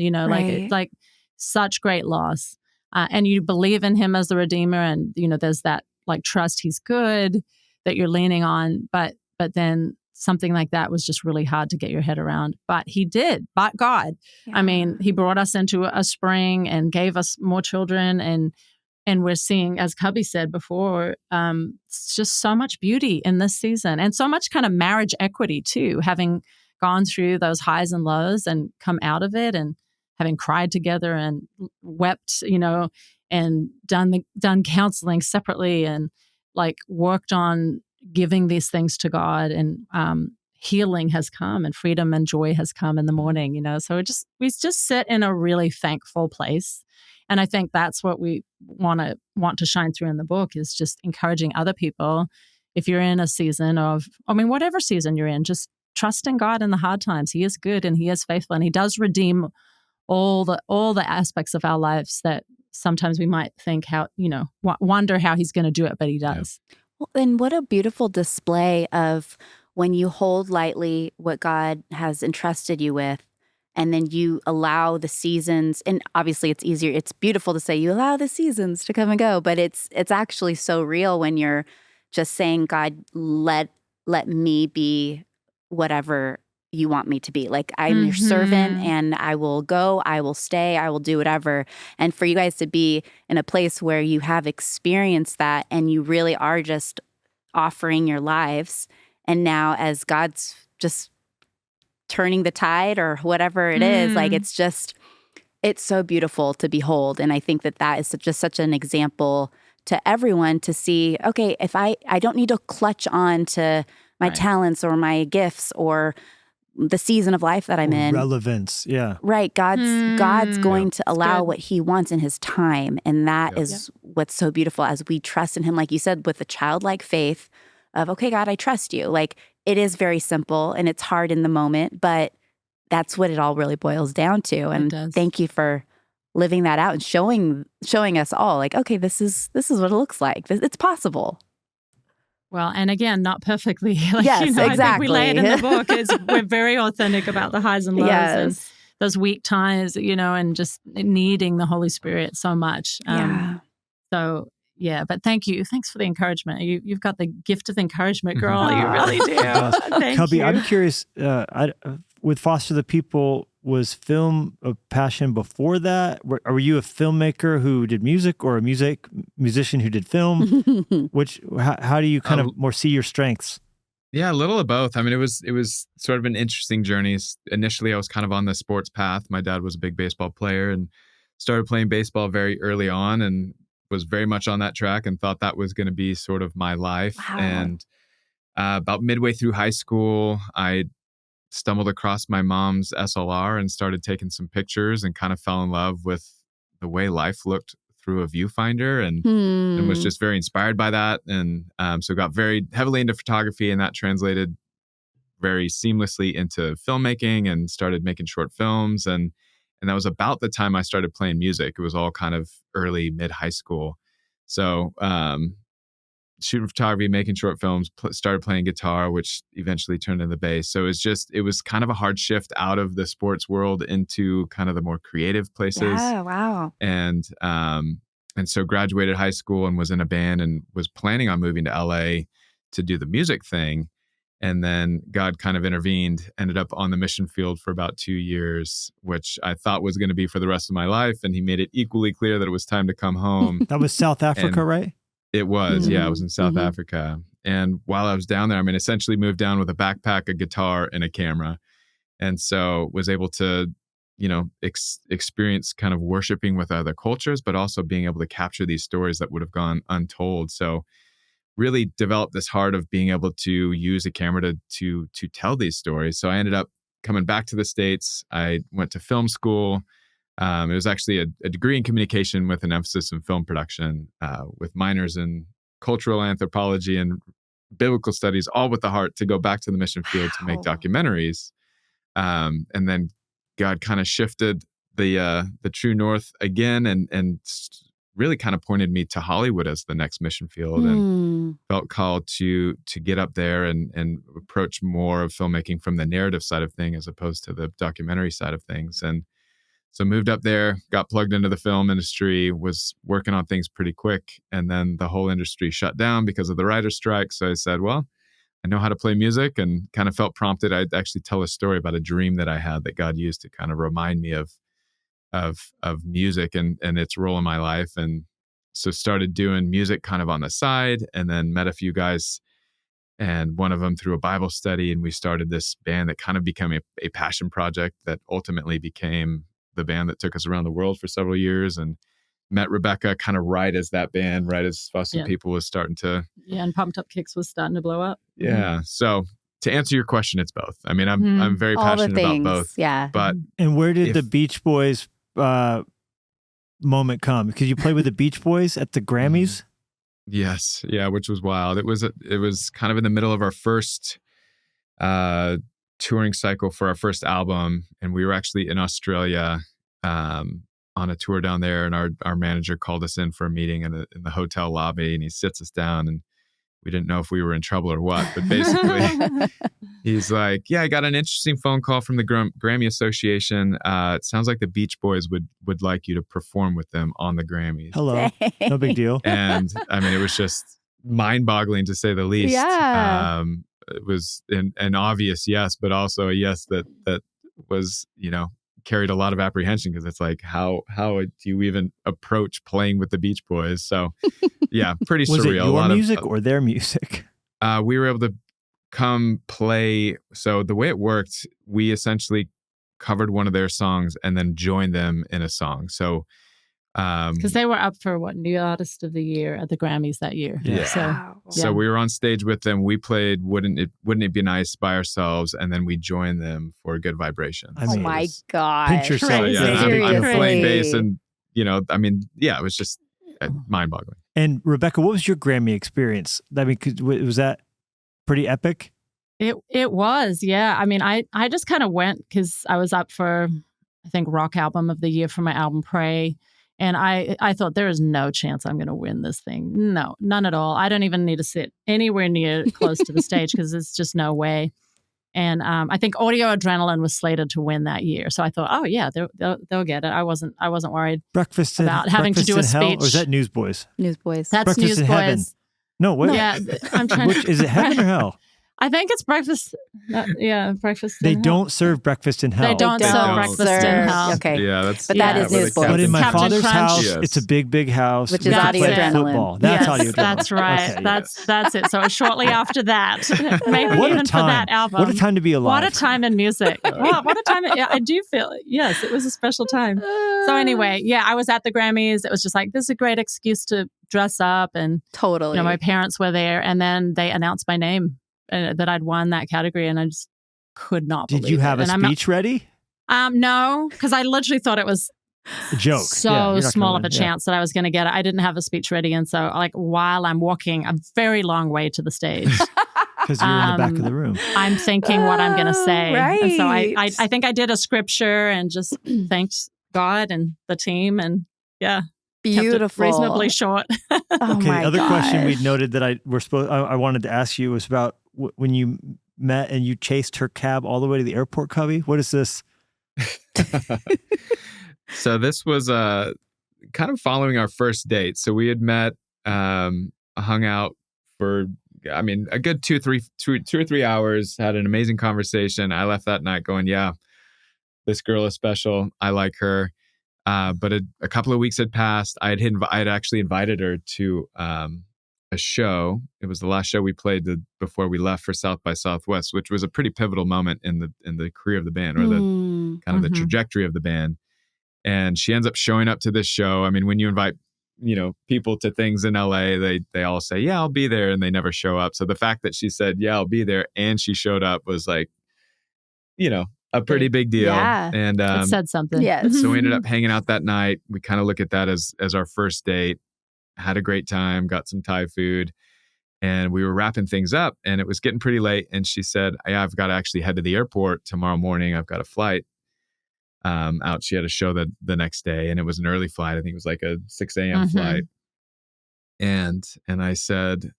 Like such great loss, and you believe in Him as the Redeemer, and there's that like trust He's good that you're leaning on, but then something like that was just really hard to get your head around. But He did. But God, I mean, He brought us into a spring and gave us more children, and we're seeing, as Cubbie said before, it's just so much beauty in this season, and so much kind of marriage equity too, having gone through those highs and lows and come out of it, and having cried together and wept, and done counseling separately, and like worked on giving these things to God, and healing has come, and freedom and joy has come in the morning, So we just sit in a really thankful place. And I think that's what we want to shine through in the book, is just encouraging other people. If you're in a season of, whatever season you're in, just trust in God in the hard times. He is good and He is faithful, and He does redeem all the aspects of our lives that sometimes we might think wonder how He's going to do it, but He does. Yeah. Well, and what a beautiful display of when you hold lightly what God has entrusted you with, and then you allow the seasons, and obviously it's easier, it's beautiful to say you allow the seasons to come and go, but it's actually so real when you're just saying, God, let me be whatever you want me to be. Like, I'm your servant, and I will go, I will stay, I will do whatever. And for you guys to be in a place where you have experienced that, and you really are just offering your lives, and now as God's just turning the tide or whatever it is, like it's so beautiful to behold. And I think that is just such an example to everyone to see, okay, if I don't need to clutch on to my talents or my gifts or the season of life that I'm in. Relevance, yeah. Right. God's going to allow what He wants in His time. And that is what's so beautiful as we trust in Him, like you said, with a childlike faith of, okay, God, I trust you. Like, it is very simple and it's hard in the moment, but that's what it all really boils down to. And thank you for living that out and showing us all, like, okay, this is what it looks like. It's possible. Well, and again, not perfectly. Yes, exactly. I think we lay it in the book. We're very authentic about the highs and lows and those weak times, and just needing the Holy Spirit so much. So, but thank you. Thanks for the encouragement. You've got the gift of encouragement, girl. You really do. Thank Cubbie, you. I'm curious, with Foster the People, was film a passion before that? Were you a filmmaker who did music, or a musician who did film? How do you kind of more see your strengths? Yeah, a little of both. I mean, it was sort of an interesting journey. Initially, I was kind of on the sports path. My dad was a big baseball player and started playing baseball very early on, and was very much on that track and thought that was going to be sort of my life. Wow. And about midway through high school, I stumbled across my mom's SLR and started taking some pictures, and kind of fell in love with the way life looked through a viewfinder, and was just very inspired by that. And so got very heavily into photography, and that translated very seamlessly into filmmaking, and started making short films. And that was about the time I started playing music. It was all kind of early, mid high school. So shooting photography, making short films, started playing guitar, which eventually turned into bass. So it was kind of a hard shift out of the sports world into kind of the more creative places. Yeah, wow. And so graduated high school and was in a band, and was planning on moving to LA to do the music thing. And then God kind of intervened, ended up on the mission field for about 2 years, which I thought was going to be for the rest of my life. And he made it equally clear that it was time to come home. That was South Africa, right? It was, yeah, I was in South Africa. And while I was down there, I mean, essentially moved down with a backpack, a guitar, and a camera. And so was able to, experience kind of worshiping with other cultures, but also being able to capture these stories that would have gone untold. So really developed this heart of being able to use a camera to tell these stories. So I ended up coming back to the States. I went to film school. It was actually a degree in communication with an emphasis in film production, with minors in cultural anthropology and biblical studies, all with the heart to go back to the mission field to make documentaries. And then God kind of shifted the true north again, and really kind of pointed me to Hollywood as the next mission field, and felt called to get up there and approach more of filmmaking from the narrative side of things as opposed to the documentary side of things. And so moved up there, got plugged into the film industry, was working on things pretty quick. And then the whole industry shut down because of the writer's strike. So I said, well, I know how to play music, and kind of felt prompted. I'd actually tell a story about a dream that I had that God used to kind of remind me of music and its role in my life. And so started doing music kind of on the side, and then met a few guys, and one of them through a Bible study. And we started this band that kind of became a passion project that ultimately became the band that took us around the world for several years. And met Rebecca kind of right as that band, right as Foster People was starting to... Yeah, and Pumped Up Kicks was starting to blow up. Yeah. So to answer your question, it's both. I mean, I'm very passionate about both. Yeah. But and where did the Beach Boys moment come? Because you played with the Beach Boys at the Grammys. Yes. Yeah, which was wild. It was kind of in the middle of our first touring cycle for our first album, and we were actually in Australia on a tour down there, and our manager called us in for a meeting in the hotel lobby, and he sits us down, and we didn't know if we were in trouble or what, but basically he's like, yeah, I got an interesting phone call from the Grammy Association. It sounds like the Beach Boys would like you to perform with them on the Grammys. Hello. No big deal. And I mean, it was just mind-boggling to say the least. Yeah. It was an obvious yes, but also a yes that was, carried a lot of apprehension, because it's like, how do you even approach playing with the Beach Boys? So yeah, pretty Was surreal. it your music or their music? We were able to come play. So the way it worked, we essentially covered one of their songs and then joined them in a song. So because they were up for New Artist of the Year at the Grammys that year. Yeah. So we were on stage with them. We played Wouldn't It Be Nice by ourselves, and then we joined them for Good Vibrations. Oh my gosh. Pinch yourself. So, I'm playing bass, Seriously. and it was just mind-boggling. And Rebecca, what was your Grammy experience? I mean, was that pretty epic? It was, yeah. I mean, I just kind of went because I was up for, I think, Rock Album of the Year for my album Pray. And I thought, there is no chance I'm going to win this thing. No, none at all. I don't even need to sit anywhere near close to the stage, because there's just no way. And I think Audio Adrenaline was slated to win that year. So I thought, oh yeah, they'll get it. I wasn't worried about having to do a speech. Or is that Newsboys? Newsboys. That's Breakfast in Heaven. Newsboys. No, what? Yeah, I'm trying. Is it heaven or hell? I think it's breakfast. Breakfast. They in hell. don't serve breakfast in hell. They don't serve breakfast in hell. Okay. Yeah, that's But that is where his the book. But in my Captain father's Crunch. house, Yes. it's a big house. Which We is can audio play adrenaline. football. That's Yes, audio adrenaline. that's right. Okay, yeah. That's it. So shortly after that, maybe What a even for time. that album. What a time to be alive. What a time in music. What a time. I do feel it. Yes, it was a special time. So anyway, I was at the Grammys. It was just like, this is a great excuse to dress up. And Totally. my parents were there. And then they announced my name, that I'd won that category. And I just could not believe it. Did you have a And speech ready? No, because I literally thought it was A joke. so Yeah, you're not small gonna of a win. chance that I was going to get it. I didn't have a speech ready. And so while I'm walking a very long way to the stage, Because you're in the back of the room. I'm thinking what I'm going to say. Right. And so I think I did a scripture and just thanked God and the team and kept Beautiful. it reasonably short. Oh Okay, my the other question gosh. we'd noted that I wanted to ask you was about when you met and you chased her cab all the way to the airport, Cubbie. What is this? So this was kind of following our first date. So we had met, hung out for, a good 2 or 3 hours, had an amazing conversation. I left that night going, yeah, this girl is special. I like her. But a couple of weeks had passed. I had actually invited her to a show. It was the last show we played before we left for South by Southwest, which was a pretty pivotal moment in the career of the band, or the kind of the trajectory of the band. And she ends up showing up to this show. I mean, when you invite, people to things in LA, they all say, yeah, I'll be there. And they never show up. So the fact that she said, yeah, I'll be there, and she showed up was like, a pretty big deal. Yeah. And It said something. Yes. so we ended up hanging out that night. We kind of look at that as our first date, had a great time, got some Thai food, and we were wrapping things up, and it was getting pretty late. And she said, yeah, I've got to actually head to the airport tomorrow morning. I've got a flight out. She had a show the next day, and it was an early flight. I think it was like a 6 a.m. flight. And I said,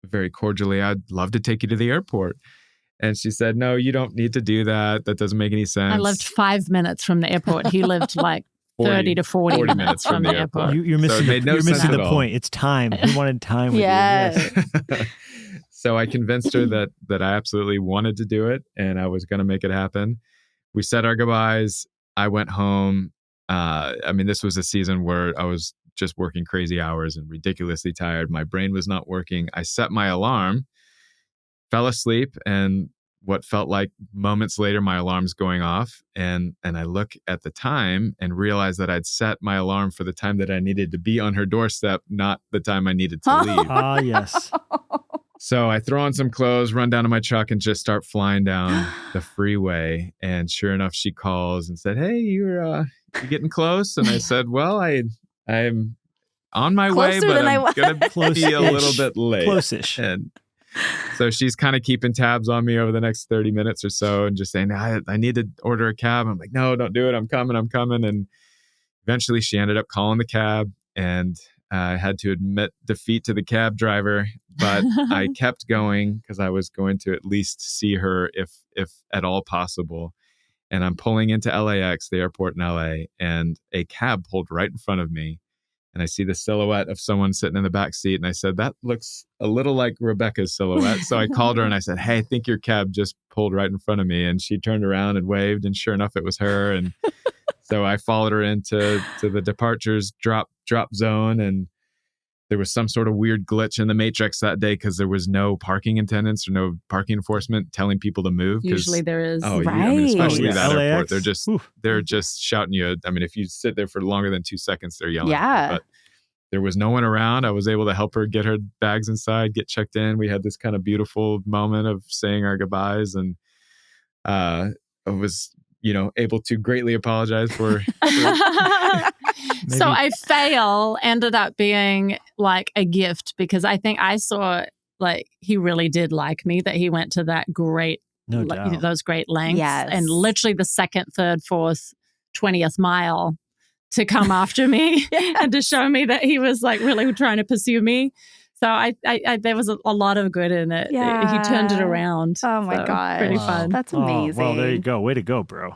very cordially, I'd love to take you to the airport. And she said, no, you don't need to do that. That doesn't make any sense. I lived 5 minutes from the airport. He lived like 30 to 40 minutes from the airport. You're missing, you're missing the at all. point. It's time. He wanted time with Yes. you. Yes. So I convinced her that I absolutely wanted to do it, and I was going to make it happen. We said our goodbyes. I went home. This was a season where I was just working crazy hours and ridiculously tired. My brain was not working. I set my alarm, fell asleep, and what felt like moments later, my alarm's going off. And I look at the time and realize that I'd set my alarm for the time that I needed to be on her doorstep, not the time I needed to leave. Ah, yes. So I throw on some clothes, run down to my truck, and just start flying down the freeway. And sure enough, she calls and said, "Hey, you're getting close." And I said, "Well, I'm on my way, Closer but than I I'm was. gonna be a Close-ish. little bit late." Close-ish. And so she's kind of keeping tabs on me over the next 30 minutes or so, and just saying, I need to order a cab. I'm like, no, don't do it. I'm coming. And eventually she ended up calling the cab, and I had to admit defeat to the cab driver, but I kept going because I was going to at least see her if at all possible. And I'm pulling into LAX, the airport in LA, and a cab pulled right in front of me. And I see the silhouette of someone sitting in the back seat. And I said, that looks a little like Rebecca's silhouette. So I called her and I said, "Hey, I think your cab just pulled right in front of me." And she turned around and waved. And sure enough, it was her. And so I followed her into the departures drop zone. And there was some sort of weird glitch in the matrix that day because there was no parking attendants or no parking enforcement telling people to move. Usually there is. Oh, Right. yeah. I mean, especially Oh, yeah. that LAX. airport. They're just shouting you. I mean, if you sit there for longer than 2 seconds, they're yelling. Yeah. But there was no one around. I was able to help her get her bags inside, get checked in. We had this kind of beautiful moment of saying our goodbyes, and I was, able to greatly apologize for So I fail ended up being like a gift because I think I saw like he really did like me, that he went to that great, No doubt. those great lengths, Yes. and literally the second, third, fourth, 20th mile to come after me and to show me that he was like really trying to pursue me. So I there was a lot of good in it. Yeah. He turned it around. Oh my So, gosh. pretty Wow. fun. That's amazing. Oh, well, there you go. Way to go, bro.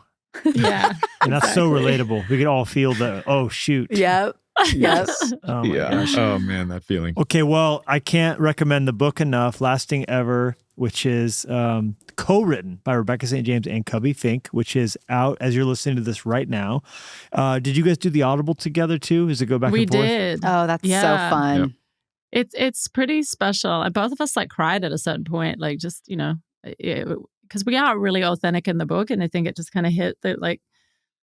Yeah. And that's so Exactly. relatable. We could all feel the, oh, shoot. Yep. Yes. Oh my yeah. gosh. Oh man, that feeling. Okay, well, I can't recommend the book enough, Lasting Ever, which is co-written by Rebecca St. James and Cubbie Fink, which is out as you're listening to this right now. Did you guys do the Audible together too? Does it go back We and forth? did. Oh, that's so fun. Yep. It's pretty special. And both of us like cried at a certain point, like just, you know, because we are really authentic in the book. And I think it just kind of hit that, like,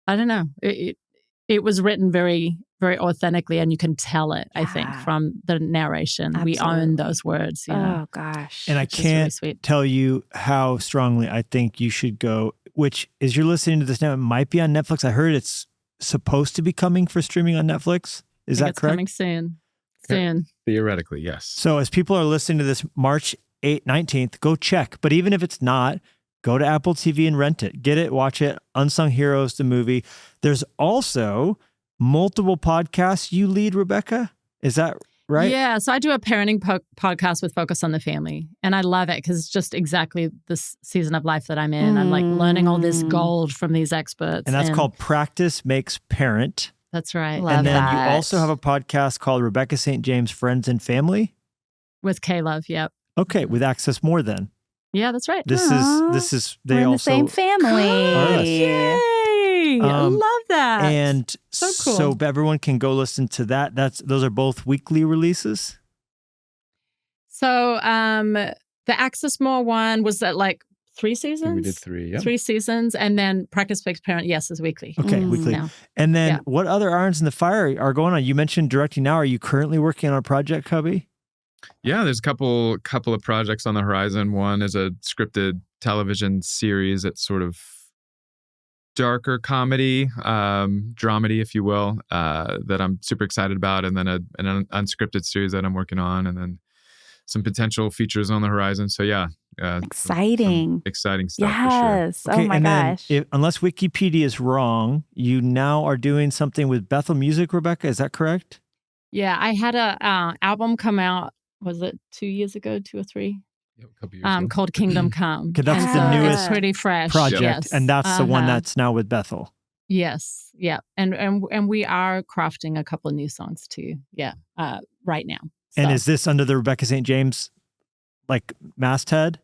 I don't know. It was written very, very authentically, and you can tell it, I think, from the narration. Absolutely. We own those words, you know. Oh, gosh. And I can't really tell you how strongly I think you should go, which is you're listening to this now, it might be on Netflix. I heard it's supposed to be coming for streaming on Netflix. Is that it's correct? Coming soon. Soon. Theoretically, yes. So as people are listening to this March 19th, go check. But even if it's not, go to Apple TV and rent it. Get it, watch it. Unsung Heroes, the movie. There's also multiple podcasts you lead, Rebecca. Is that right? Yeah. So I do a parenting podcast with Focus on the Family. And I love it because it's just exactly this season of life that I'm in. I'm like learning all this gold from these experts. And that's called Practice Makes Parent. That's right. Love and then that. you also have a podcast called Rebecca St. James Friends and Family. With K-Love, yep. Okay, with Access More then. Yeah, that's right. This is they We're in also the same family. Yay! I love that. And so cool. So everyone can go listen to that. Those are both weekly releases. So the Access More one was that like 3 seasons? We did 3, yeah. 3 seasons. And then Practice Makes Parent, yes, is weekly. Okay, weekly. Now. And then what other irons in the fire are going on? You mentioned directing now. Are you currently working on a project, Cubbie? Yeah, there's a couple of projects on the horizon. One is a scripted television series that's sort of darker comedy, dramedy, if you will, that I'm super excited about. And then an unscripted series that I'm working on. And then some potential features on the horizon. So yeah. Exciting. Some exciting stuff Yes. for sure. Oh my gosh. Unless Wikipedia is wrong, you now are doing something with Bethel Music, Rebecca. Is that correct? Yeah, I had a album come out, was it 2 years ago, 2 or 3? Yeah, a couple years ago. Called Kingdom Come. Okay, that's And the so newest it's pretty fresh project, yes. and that's the one that's now with Bethel. Yes, yeah, and we are crafting a couple of new songs too. Yeah, right now. So. And is this under the Rebecca St. James like masthead?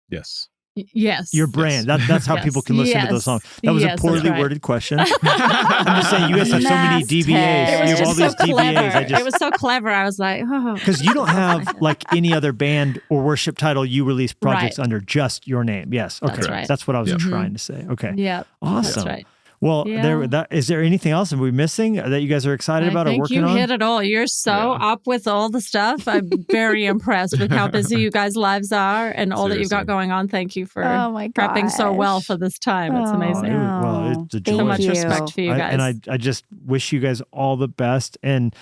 Yes. Yes. Your brand. That's how people can listen to those songs. That was a poorly worded question. I'm just saying you guys have so many DBAs. You have all these DBAs. It was so clever. I was like, oh. Because you don't have like any other band or worship title you release projects under just your name. Yes. Okay. That's right. That's what I was trying to say. Okay. Yeah. Awesome. That's right. Well, is there anything else that we're missing that you guys are excited about or working on? I think you hit it all. You're so up with all the stuff. I'm very impressed with how busy you guys' lives are and all that you've got going on. Thank you for prepping so well for this time. It's amazing. Well, it's a joy. So much respect for you guys. And I just wish you guys all the best and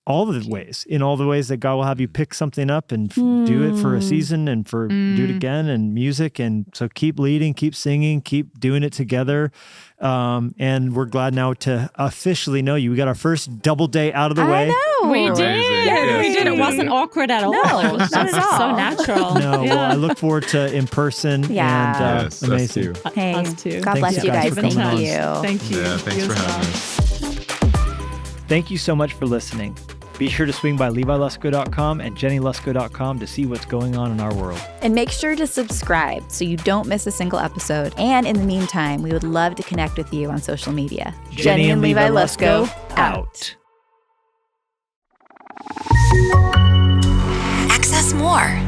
all the ways that God will have you pick something up and do it for a season and do it again and music. And so keep leading, keep singing, keep doing it together. And we're glad now to officially know you. We got our first double day out of the way. I know. We did. Yes, We did. It wasn't awkward at all. No, It was not just at all. so natural. No, well, I look forward to in person. Yeah. And amazing. Us too. Hey, Us too. God Thanks bless you guys. for Thank coming on. you. Thank you. Yeah, thanks You for as having well. us. Thank you so much for listening. Be sure to swing by levilusko.com and jennielusko.com to see what's going on in our world. And make sure to subscribe so you don't miss a single episode. And in the meantime, we would love to connect with you on social media. Jennie and Levi Lusko out. Access more